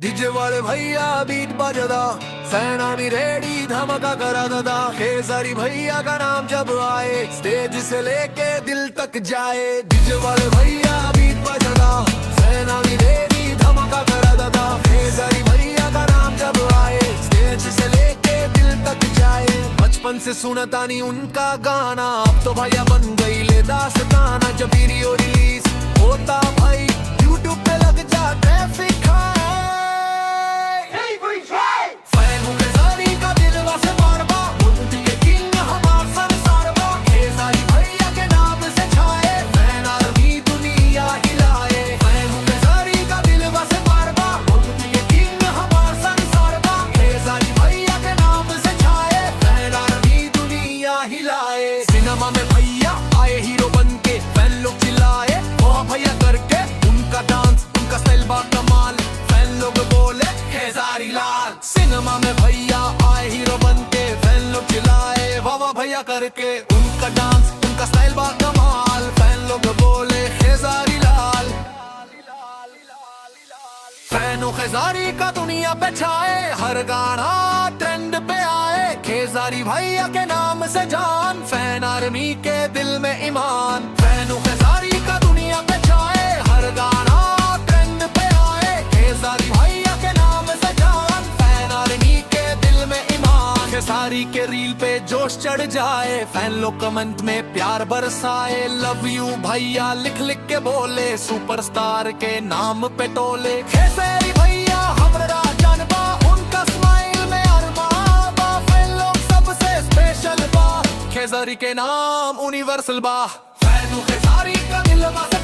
DJ वाले भैया beat बजदा, सैनानी ready धमाका करा दादा। खेसारी भैया का नाम जब आए, स्टेज से लेके दिल तक जाए। डीजे वाले भैया बीट बजदा, सैनानी रेडी धमाका करा दादा। खेसारी भैया का नाम जब आए, स्टेज से लेके दिल तक जाए। बचपन से सुनता नहीं उनका गाना, अब तो भैया बन गई ले दास्ताना। जब वीडियो रिलीज होता भाई, यूट्यूब पे लग जाते ट्रैफिक खाए। फैन हूँ खेसारी का दिलवा से मारवा, उनके किंग हमार संसारवा। खेसारी भैया के नाम से छाए, फैन आर्मी दुनिया हिलाए। फैन हूँ खेसारी का दिलवा से मारवा, उनके किंग हमार संसारवा। खेसारी भैया के नाम से छाए, फैन आर्मी दुनिया हिलाए। सिनेमा में भैया आए हीरो बन के, फैन लोग चिल्लाए वाह भैया करके। उनका डांस उनका स्टाइल बा कमाल, फैन लोग बोले खेसारी लाल। सिनेमा में भैया आए हीरो बन के, फैन लोग चिल्लाए वाह वाह भैया करके। उनका डांस उनका स्टाइल बा कमाल, फैन लोग बोले खेसारी लाल। फैनो खेसारी का दुनिया पे छाए, हर गाना ट्रेंड पे आए। खेसारी भैया के नाम से जान, फैन आर्मी के दिल में ईमान। फैनो खेसारी का दुनिया पे छाए, हर गाना ट्रेंड पे आए। खेसारी भैया के नाम से जान, फैन आर्मी के दिल में ईमान। खेसारी के रील पे जोश चढ़ जाए, फैन लोग कमेंट में प्यार बरसाए। लव यू भैया लिख लिख के बोले, सुपरस्टार के नाम पे टोले। खेसारी भैया हमरा जानबा, उनका स्माइल में अरमा बा। फैन लोग सबसे स्पेशल बा, खेसारी के नाम यूनिवर्सल बा। फैन खेसारी का दिलवा से